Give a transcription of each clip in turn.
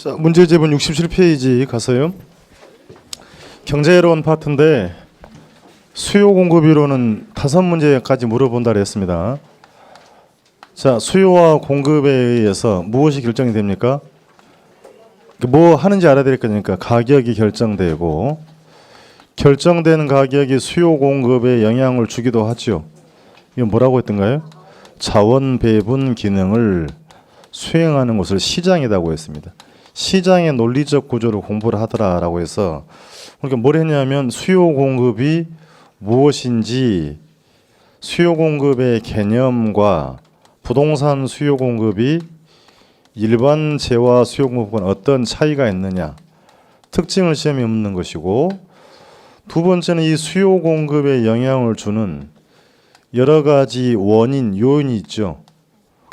자, 문제집은 67페이지 가서요. 경제이론 파트인데 수요 공급 이론은 5문제까지 물어본다 그랬습니다. 자, 수요와 공급에 의해서 무엇이 결정이 됩니까? 뭐 하는지 알아야 될 거니까 가격이 결정되고, 결정되는 가격이 수요 공급에 영향을 주기도 하죠. 이건 뭐라고 했던가요? 자원 배분 기능을 수행하는 것을 시장이라고 했습니다. 시장의 논리적 구조를 공부를 하더라라고 해서, 그러니까 뭘 했냐면 수요 공급이 무엇인지, 수요 공급의 개념과 부동산 수요 공급이 일반 재화 수요 공급과 어떤 차이가 있느냐, 특징을 시험에 묻는 것이고, 두 번째는 이 수요 공급에 영향을 주는 여러 가지 원인, 요인이 있죠.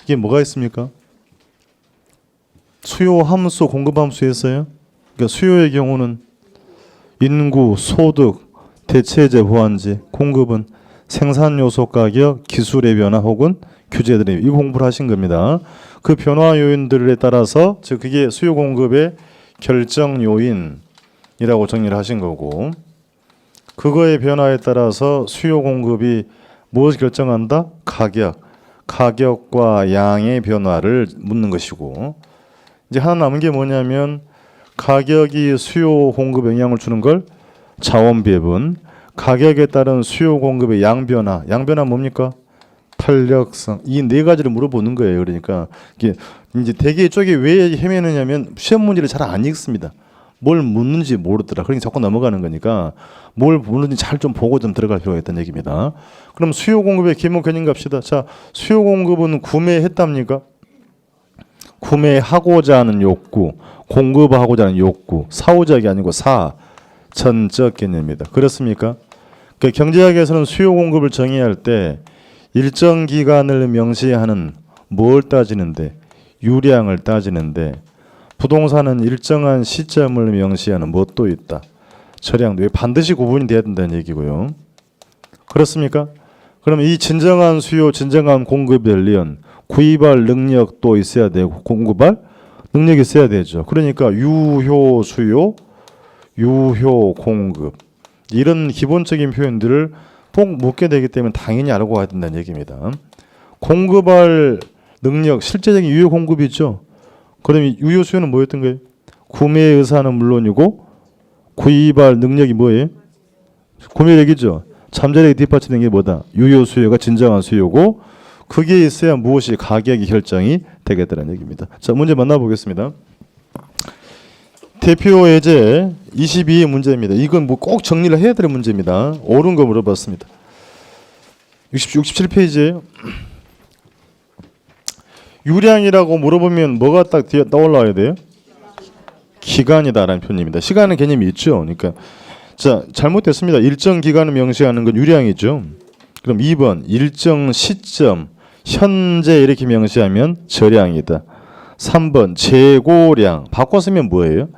이게 뭐가 있습니까? 수요 함수, 공급 함수에서요. 그러니까 수요의 경우는 인구, 소득, 대체재, 보완재, 공급은 생산 요소 가격, 기술의 변화 혹은 규제들이, 이 공부를 하신 겁니다. 그 변화 요인들에 따라서 즉 그게 수요 공급의 결정 요인이라고 정리를 하신 거고, 그거의 변화에 따라서 수요 공급이 무엇을 결정한다? 가격과 양의 변화를 묻는 것이고, 이제 하나 남은 게 뭐냐면 가격이 수요 공급에 영향을 주는 걸 자원 배분, 가격에 따른 수요 공급의 양 변화 뭡니까? 탄력성. 이 네 가지를 물어보는 거예요. 그러니까 이게 이제 대개 쪽이 왜 헤매느냐면 시험 문제를 잘 안 읽습니다. 뭘 묻는지 모르더라. 그러니까 자꾸 넘어가는 거니까 뭘 묻는지 잘 좀 보고 좀 들어갈 필요가 있다는 얘기입니다. 그럼 수요 공급의 기본 개념 갑시다. 자, 수요 공급은 구매했답니까? 구매하고자 하는 욕구, 공급하고자 하는 욕구, 사후적이 아니고 전적 개념입니다. 그렇습니까? 그러니까 경제학에서는 수요 공급을 정의할 때 일정 기간을 명시하는 뭘 따지는데, 유량을 따지는데, 부동산은 일정한 시점을 명시하는 무엇도 있다. 철량도 반드시 구분이 돼야 된다는 얘기고요. 그렇습니까? 그러면 이 진정한 수요, 진정한 공급에 열리는 구입할 능력도 있어야 되고 공급할 능력이 있어야 되죠. 그러니까 유효 수요, 유효 공급, 이런 기본적인 표현들을 꼭 묻게 되기 때문에 당연히 알고 가야 된다는 얘기입니다. 공급할 능력, 실제적인 유효 공급이죠. 그러면 유효 수요는 뭐였던 거예요? 구매 의사는 물론이고 구입할 능력이 뭐예요? 구매력이죠. 잠재력이 뒷받침된 게 뭐다? 유효 수요가 진정한 수요고, 그게 있어야 무엇이 가격이 결정이 되겠다는 얘기입니다. 자, 문제 만나보겠습니다. 대표 예제 22의 문제입니다. 이건 뭐 꼭 정리를 해야 될 문제입니다. 옳은 거 물어봤습니다. 67페이지에요. 유량이라고 물어보면 뭐가 딱 뒤에 떠올라야 돼요? 기간이다라는 표현입니다. 시간은 개념이 있죠. 그러니까 자, 잘못됐습니다. 일정 기간을 명시하는 건 유량이죠. 그럼 2번 일정 시점, 현재 이렇게 명시하면 저량이다. 3번 재고량, 바꿔 쓰면 뭐예요?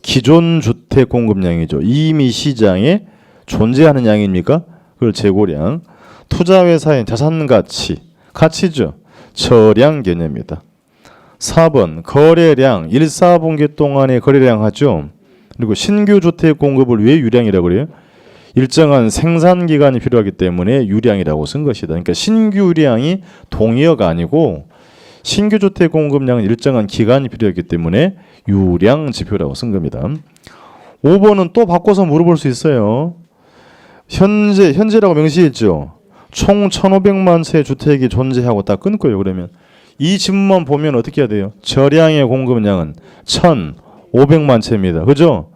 기존 주택 공급량이죠. 이미 시장에 존재하는 양입니까? 그걸 재고량. 투자회사의 자산 가치죠. 저량 개념입니다. 4번 거래량, 1, 4분기 동안의 거래량 하죠. 그리고 신규 주택 공급을 왜 유량이라고 그래요? 일정한 생산 기간이 필요하기 때문에 유량이라고 쓴 것이다. 그러니까 신규량이 동의어가 아니고 신규 주택 공급량은 일정한 기간이 필요하기 때문에 유량 지표라고 쓴 겁니다. 5번은 또 바꿔서 물어볼 수 있어요. 현재라고 명시했죠. 총 1,500만 채 주택이 존재하고 딱 끊고요. 그러면 이 집만 보면 어떻게 해야 돼요? 저량의 공급량은 1,500만 채입니다. 그죠?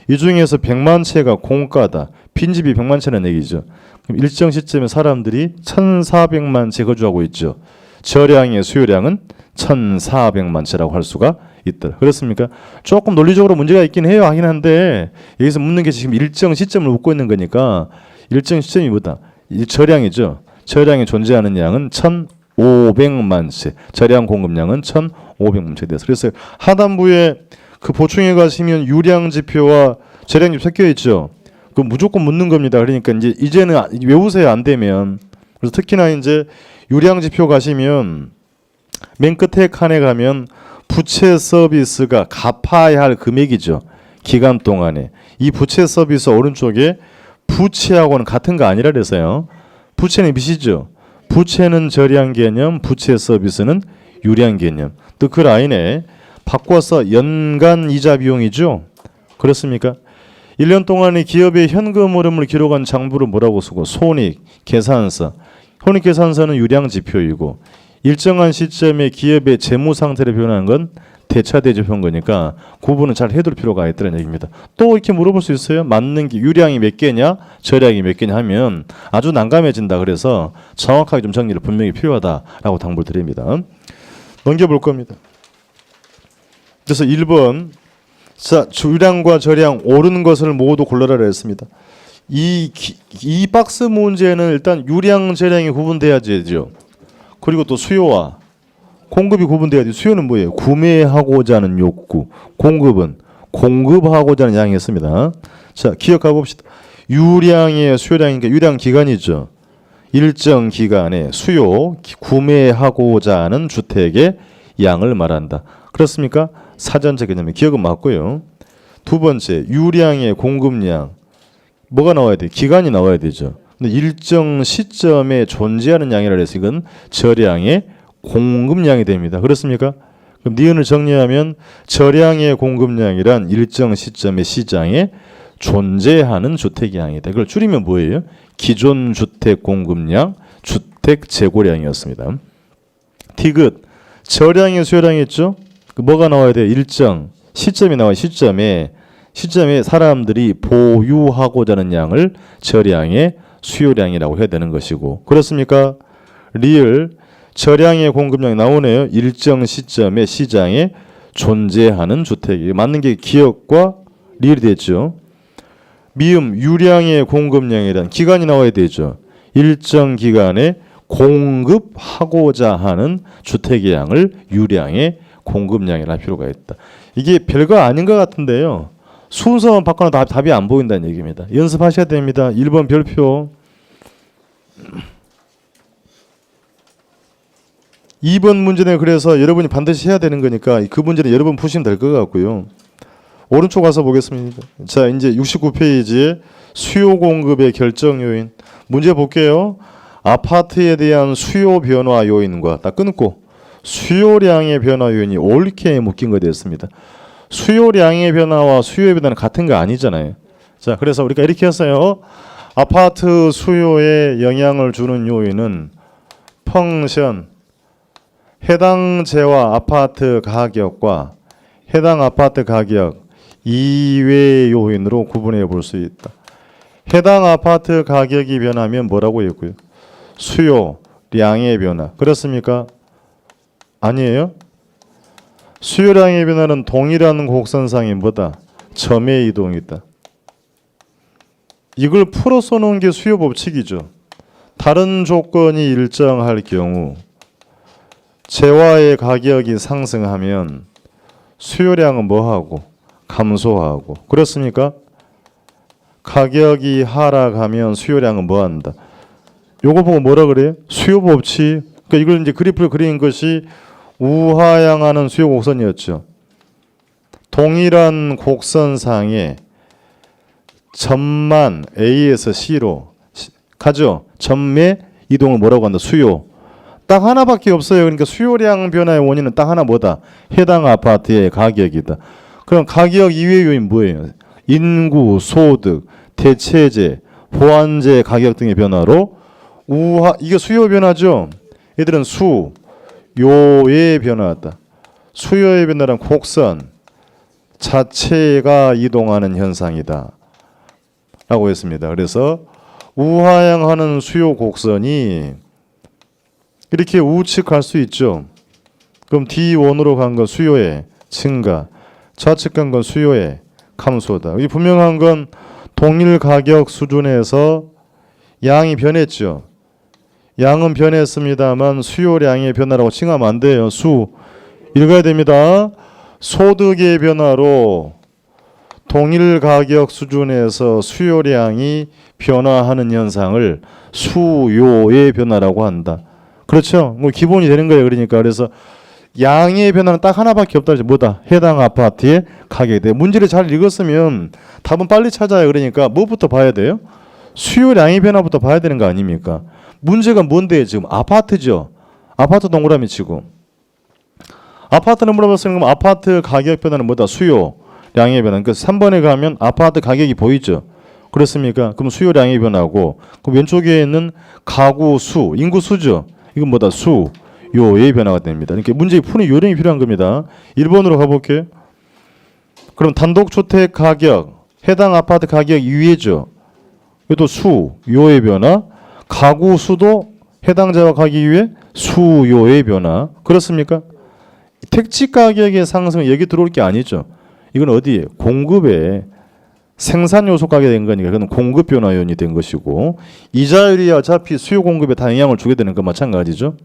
이 중에서 100만 채가 공가다. 빈집이 100만 채는 얘기죠. 그럼 일정 시점에 사람들이 1,400만 채 거주하고 있죠. 저량의 수요량은 1,400만 채라고 할 수가 있다. 그렇습니까? 조금 논리적으로 문제가 있긴 해요. 하긴 한데 여기서 묻는 게 지금 일정 시점을 묻고 있는 거니까, 일정 시점이 뭐다? 이 저량이죠. 저량이 존재하는 양은 1,500만 채. 저량 공급량은 1,500만 채 돼서, 그래서 하단부에 그 보충해 가시면 유량 지표와 저량 지표 섞여 있죠. 그 무조건 묻는 겁니다. 그러니까 이제는 외우세요. 안 되면. 그래서 특히나 이제 유량 지표 가시면 맨 끝에 칸에 가면 부채 서비스가 갚아야 할 금액이죠. 기간 동안에. 이 부채 서비스 오른쪽에 부채하고는 같은 거 아니라 그래서요. 부채는 빚이죠. 부채는 절약 개념, 부채 서비스는 유량 개념. 또 그 라인에 바꿔서 연간 이자 비용이죠. 그렇습니까? 1년 동안에 기업의 현금 흐름을 기록한 장부를 뭐라고 쓰고 손익 계산서. 손익 계산서는 유량 지표이고 일정한 시점에 기업의 재무 상태를 표현하는 건 대차대조표인 거니까 구분은 잘 해둘 필요가 있다는 얘기입니다. 또 이렇게 물어볼 수 있어요. 맞는 게 유량이 몇 개냐, 절약이 몇 개냐 하면 아주 난감해진다. 그래서 정확하게 좀 정리를 분명히 필요하다라고 당부를 드립니다. 넘겨볼 겁니다. 그래서 1번 자, 유량과 절약 옳은 것을 모두 골라라 했습니다. 이 박스 문제는 일단 유량, 절약이 구분돼야죠. 그리고 또 수요와 공급이 구분돼야지. 수요는 뭐예요? 구매하고자 하는 욕구. 공급은 공급하고자 하는 양이었습니다. 자, 기억해 봅시다. 유량의 수요량이니까 유량 기간이죠. 일정 기간에 수요, 구매하고자 하는 주택의 양을 말한다. 그렇습니까? 사전적 개념에 기억은 맞고요. 두 번째, 유량의 공급량. 뭐가 나와야 돼? 기간이 나와야 되죠. 근데 일정 시점에 존재하는 양이라 해서 이건 절량의 공급량이 됩니다. 그렇습니까? 그럼 니은을 정리하면 절량의 공급량이란 일정 시점의 시장에 존재하는 주택의 양이다. 이걸 줄이면 뭐예요? 기존 주택 공급량, 주택 재고량이었습니다. 디귿 절량의 수요량이 있죠? 뭐가 나와야 돼요? 일정 시점이 나와요. 시점에 사람들이 보유하고자 하는 양을 절량의 수요량이라고 해야 되는 것이고 그렇습니까? 리을 절량의 공급량이 나오네요. 일정 시점에 시장에 존재하는 주택이 맞는 게 기억과 리을이 됐죠. 미음 유량의 공급량이란 기간이 나와야 되죠. 일정 기간에 공급하고자 하는 주택의 양을 유량의 공급량이라 할 필요가 있다. 이게 별거 아닌 것 같은데요. 순서만 바꿔놔도 답이 안 보인다는 얘기입니다. 연습하셔야 됩니다. 1번 별표. 2번 문제는 그래서 여러분이 반드시 해야 되는 거니까 그 문제는 여러 번 푸시면 될 것 같고요. 오른쪽 가서 보겠습니다. 자, 이제 69페이지에 수요 공급의 결정 요인. 문제 볼게요. 아파트에 대한 수요 변화 요인과 딱 끊고 수요량의 변화 요인이 옳게 묶인 거 됐습니다. 수요량의 변화와 수요의 변화는 같은 거 아니잖아요. 자, 그래서 우리가 이렇게 했어요. 아파트 수요에 영향을 주는 요인은 펑션 해당 재와 아파트 가격과 해당 아파트 가격 이외 요인으로 구분해 볼 수 있다. 해당 아파트 가격이 변하면 뭐라고 했고요? 수요량의 변화. 그렇습니까? 아니에요? 수요량의 변화는 동일한 곡선상이 뭐다? 점의 이동이 있다. 이걸 풀어서 놓은 게 수요 법칙이죠. 다른 조건이 일정할 경우 재화의 가격이 상승하면 수요량은 뭐하고? 감소하고. 그렇습니까? 가격이 하락하면 수요량은 뭐한다? 요거 보고 뭐라 그래요? 수요 법칙. 그러니까 이걸 이제 그래프를 그린 것이 우하향하는 수요 곡선이었죠. 동일한 곡선상에 점만 A에서 C로 가죠. 점의 이동을 뭐라고 한다? 수요. 딱 하나밖에 없어요. 그러니까 수요량 변화의 원인은 딱 하나 뭐다? 해당 아파트의 가격이다. 그럼 가격 이외의 요인 뭐예요? 인구, 소득, 대체재, 보완재 가격 등의 변화로 이게 수요 변화죠. 얘들은 수요의 변화다. 수요의 변화란 곡선 자체가 이동하는 현상이다 라고 했습니다. 그래서 우하향하는 수요 곡선이 이렇게 우측할 수 있죠. 그럼 D1으로 간 건 수요의 증가, 좌측 간 건 수요의 감소다. 이 분명한 건 동일 가격 수준에서 양이 변했죠. 양은 변했습니다만 수요량의 변화라고 칭하면 안 돼요. 읽어야 됩니다. 소득의 변화로 동일 가격 수준에서 수요량이 변화하는 현상을 수요의 변화라고 한다. 그렇죠? 뭐 기본이 되는 거예요. 그러니까 그래서 양의 변화는 딱 하나밖에 없다. 뭐다? 해당 아파트의 가격에. 문제를 잘 읽었으면 답은 빨리 찾아요. 그러니까 뭐부터 봐야 돼요? 수요량의 변화부터 봐야 되는 거 아닙니까? 문제가 뭔데 지금? 아파트죠. 아파트 동그라미 치고. 아파트는 물어봤으면 그럼 아파트 가격 변화는 뭐다? 수요량의 변화. 그러니까 3번에 가면 아파트 가격이 보이죠. 그렇습니까? 그럼 수요량의 변화고, 그 왼쪽에 있는 가구 수, 인구 수죠. 이건 뭐다? 수요의 변화가 됩니다. 이렇게 문제의 푸는 요령이 필요한 겁니다. 1번으로 가볼게요. 그럼 단독주택 가격, 해당 아파트 가격 위에죠. 이것도 수요의 변화. 가구 수도 해당자와 가격 위에 수요의 변화. 그렇습니까? 택지 가격의 상승은 여기 들어올 게 아니죠. 이건 어디에? 공급에 생산 요소 가격이 된 거니까 그건 공급 변화 요인이 된 것이고, 이자율이 어차피 수요 공급에 다 영향을 주게 되는 건 마찬가지죠.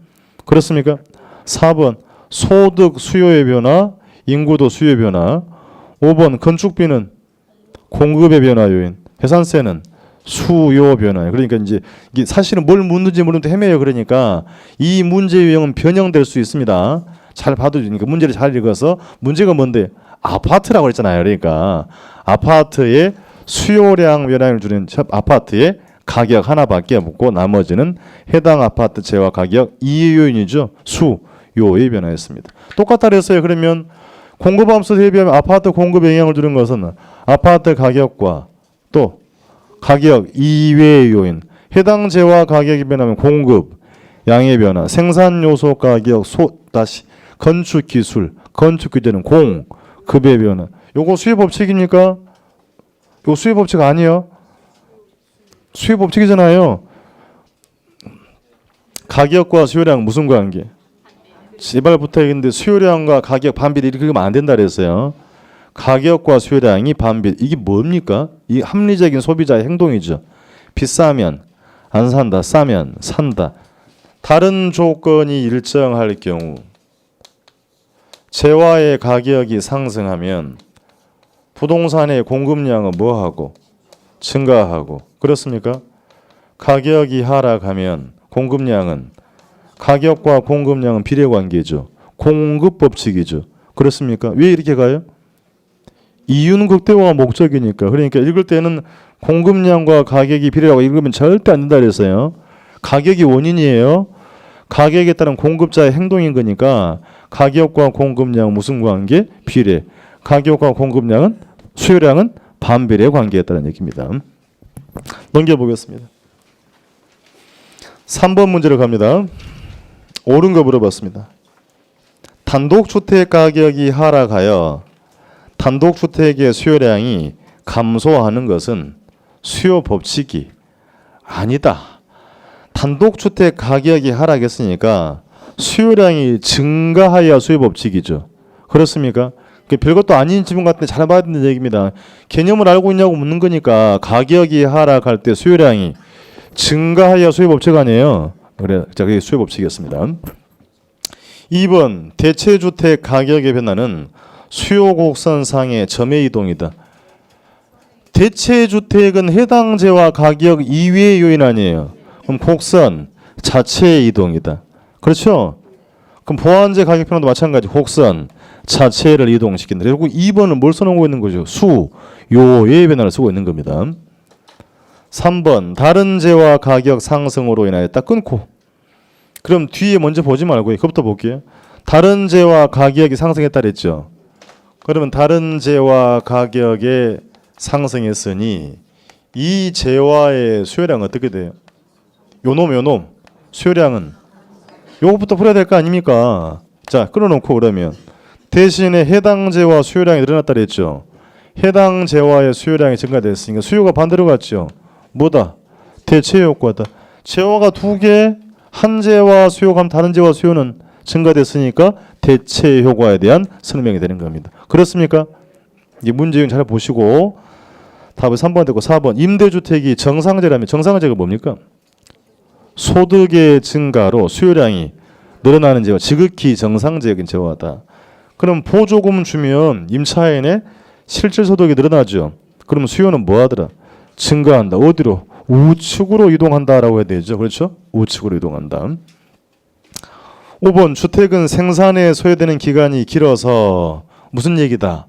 그렇습니까? 4번 소득 수요의 변화, 인구도 수요의 변화. 5번 건축비는 공급의 변화 요인, 해산세는 수요 변화. 그러니까 이제 이게 사실은 뭘 묻는지 모르는데 헤매요. 그러니까 이 문제 유형은 변형될 수 있습니다. 잘 봐도 되니까 문제를 잘 읽어서. 문제가 뭔데? 아파트라고 했잖아요. 그러니까 아파트의 수요량 변화를 주는 아파트의 가격 하나밖에 없고 나머지는 해당 아파트 재화 가격 이 요인이죠. 수요의 변화였습니다. 똑같다 그랬어요. 그러면 공급함수 대비하면 아파트 공급에 영향을 주는 것은 아파트 가격과 또 가격 이외의 요인, 해당 재화 가격이 변하면 공급 양의 변화, 생산 요소 가격 다시 건축 기술, 건축 규제는 공급의 변화. 요거 수요 법칙입니까? 요거 수요 법칙 아니에요? 수요 법칙이잖아요. 가격과 수요량 무슨 관계? 제발 부탁인데 수요량과 가격 반비례 이렇게 그러면 안 된다 그랬어요. 가격과 수요량이 반비례. 이게 뭡니까? 이 합리적인 소비자의 행동이죠. 비싸면 안 산다, 싸면 산다. 다른 조건이 일정할 경우 재화의 가격이 상승하면 부동산의 공급량은 뭐하고? 증가하고. 그렇습니까? 가격이 하락하면 공급량은, 가격과 공급량은 비례관계죠. 공급 법칙이죠. 그렇습니까? 왜 이렇게 가요? 이윤 극대화가 목적이니까. 그러니까 읽을 때는 공급량과 가격이 비례라고 읽으면 절대 안 된다 그랬어요. 가격이 원인이에요. 가격에 따른 공급자의 행동인 거니까 가격과 공급량 무슨 관계? 비례. 가격과 공급량은 수요량은 반비례 관계에 따른 얘기입니다. 넘겨보겠습니다. 3번 문제로 갑니다. 옳은 거 물어봤습니다. 단독주택 가격이 하락하여 단독주택의 수요량이 감소하는 것은 수요 법칙이 아니다. 단독주택 가격이 하락했으니까 수요량이 증가하여야 수요 법칙이죠. 그렇습니까? 별것도 아닌 질문 같은데 잘 봐야 되는 얘기입니다. 개념을 알고 있냐고 묻는 거니까 가격이 하락할 때 수요량이 증가하여 수요 법칙 아니에요. 그래, 자, 그게 수요 법칙이었습니다. 2번 대체주택 가격의 변화는 수요 곡선상의 점의 이동이다. 대체주택은 해당 재화 가격 이외의 요인 아니에요. 그럼 곡선 자체의 이동이다. 그렇죠? 그럼 보완제 가격 변화도 마찬가지. 곡선 자체를 이동시킨다. 결국 2번은 뭘 써놓고 있는 거죠? 수요의 변화를 쓰고 있는 겁니다. 3번 다른 재화 가격 상승으로 인하여 딱 끊고, 그럼 뒤에 먼저 보지 말고 그것부터 볼게요. 다른 재화 가격이 상승했다 그랬죠. 그러면 다른 재화 가격에 상승했으니 이 재화의 수요량은 어떻게 돼요? 요놈 수요량은 요것부터 풀어야 될 거 아닙니까? 자, 끌어놓고 그러면 대신에 해당 재화 수요량이 늘어났다 그랬죠. 해당 재화의 수요량이 증가됐으니까 수요가 반대로 갔죠. 뭐다? 대체 효과다. 재화가 두 개, 한 재화 수요가 다른 재화 수요는 증가됐으니까 대체 효과에 대한 설명이 되는 겁니다. 그렇습니까? 이 문제는 잘 보시고 답은 3번 되고 4번 임대주택이 정상재라면 정상재가 뭡니까? 소득의 증가로 수요량이 늘어나는 재화, 지극히 정상적인 재화다. 그럼 보조금 주면 임차인의 실질 소득이 늘어나죠. 그럼 수요는 뭐 하더라? 증가한다. 어디로? 우측으로 이동한다라고 해야 되죠. 그렇죠? 우측으로 이동한다. 5번 주택은 생산에 소요되는 기간이 길어서 무슨 얘기다?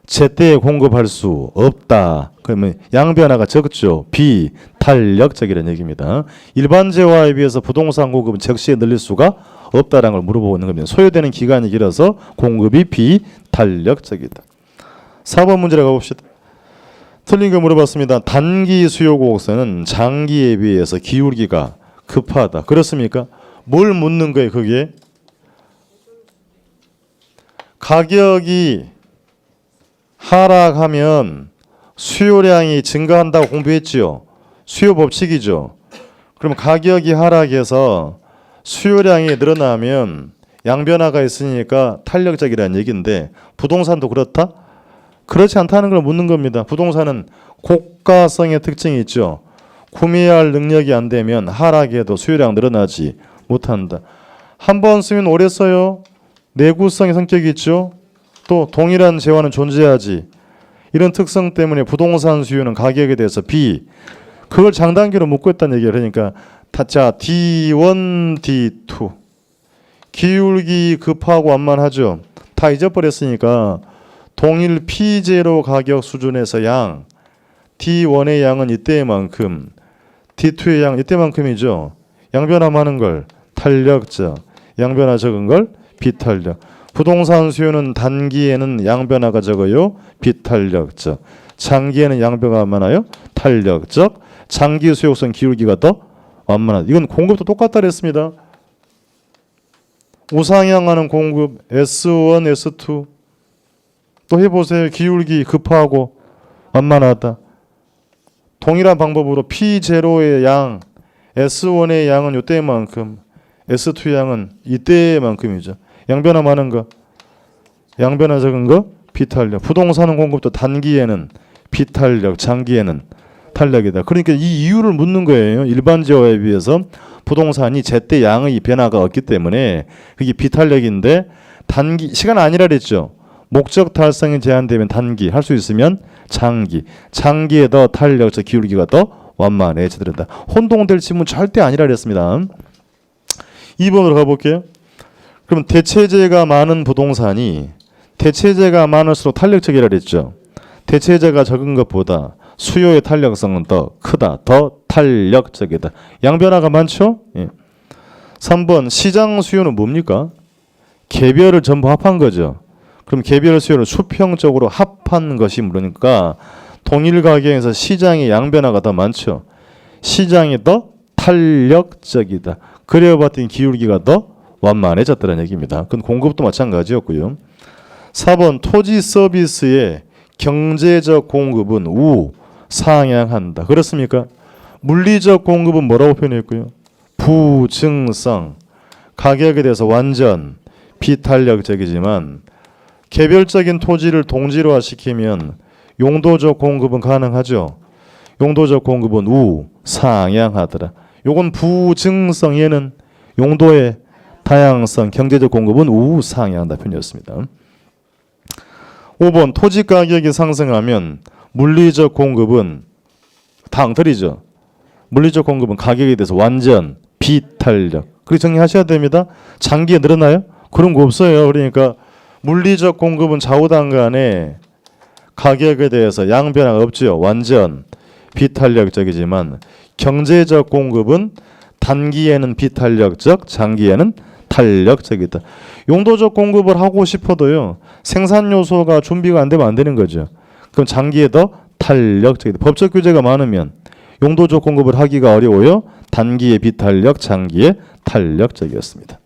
제때 공급할 수 없다. 그러면 양변화가 적죠. 비탄력적이라는 얘기입니다. 일반 재화에 비해서 부동산 공급은 적시에 늘릴 수가 없다라는 걸 물어보고 있는 겁니다. 소요되는 기간이 길어서 공급이 비탄력적이다. 4번 문제로 가봅시다. 틀린 거 물어봤습니다. 단기 수요 곡선은 장기에 비해서 기울기가 급하다. 그렇습니까? 뭘 묻는 거예요, 거기에? 가격이 하락하면 수요량이 증가한다고 공부했지요. 수요 법칙이죠. 그럼 가격이 하락해서 수요량이 늘어나면 양변화가 있으니까 탄력적이라는 얘기인데 부동산도 그렇다? 그렇지 않다는 걸 묻는 겁니다. 부동산은 고가성의 특징이 있죠. 구매할 능력이 안 되면 하락해도 수요량 늘어나지 못한다. 한 번 쓰면 오래 써요. 내구성의 성격이 있죠. 또 동일한 재화는 존재하지. 이런 특성 때문에 부동산 수요는 가격에 대해서 그걸 장단기로 묶고 있다는 얘기예요. 그러니까 자 D1, D2 기울기 급하고 완만하죠. 다 잊어버렸으니까 동일 P0 가격 수준에서 양 D1의 양은 이때만큼 D2의 양 이때만큼이죠. 양변화하는 걸 탄력적, 양변화 적은 걸 비탄력. 부동산 수요는 단기에는 양변화가 적어요. 비탄력적. 장기에는 양변화가 많아요. 탄력적. 장기 수요선 기울기가 더 완만하다. 이건 공급도 똑같다 그랬습니다. 우상향하는 공급 S1, S2 또 해보세요. 기울기 급하고 완만하다. 동일한 방법으로 P0의 양 S1의 양은 이때만큼 S2 양은 이때만큼이죠. 양변화 많은 거, 양변화 적은 거, 비탄력. 부동산 공급도 단기에는 비탄력, 장기에는 탄력이다. 그러니까 이 이유를 묻는 거예요. 일반 재화에 비해서 부동산이 제때 양의 변화가 없기 때문에 그게 비탄력인데 단기 시간 아니라 그랬죠. 목적 달성이 제한되면 단기, 할 수 있으면 장기. 장기에 더 탄력적 기울기가 더 완만해지더라. 혼동될 질문 절대 아니라 그랬습니다. 2번으로 가볼게요. 그럼 대체재가 많은 부동산이 대체재가 많을수록 탄력적이라 그랬죠. 대체재가 적은 것보다 수요의 탄력성은 더 크다. 더 탄력적이다. 양변화가 많죠? 예. 3번 시장 수요는 뭡니까? 개별을 전부 합한 거죠. 그럼 개별 수요를 수평적으로 합한 것이 그러니까 동일 가격에서 시장의 양변화가 더 많죠. 시장이 더 탄력적이다. 그래 봤더니 기울기가 더 완만해졌다는 얘기입니다. 그건 공급도 마찬가지였고요. 4번 토지 서비스의 경제적 공급은 우상향한다. 그렇습니까? 물리적 공급은 뭐라고 표현했고요? 부증성. 가격에 대해서 완전 비탄력적이지만 개별적인 토지를 동질화시키면 용도적 공급은 가능하죠. 용도적 공급은 우상향하더라. 요건 부증성, 얘는 용도의 다양성, 경제적 공급은 우상향한다 표현이었습니다. 5번 토지 가격이 상승하면 물리적 공급은 당틀이죠. 물리적 공급은 가격에 대해서 완전 비탄력. 그렇게 정리하셔야 됩니다. 장기에 늘어나요? 그런 거 없어요. 그러니까 물리적 공급은 좌우단간에 가격에 대해서 양변화가 없죠. 완전 비탄력적이지만 경제적 공급은 단기에는 비탄력적, 장기에는 탄력적이다. 용도적 공급을 하고 싶어도요. 생산 요소가 준비가 안 되면 안 되는 거죠. 그럼 장기에 더 탄력적이다. 법적 규제가 많으면 용도적 공급을 하기가 어려워요. 단기에 비탄력, 장기에 탄력적이었습니다.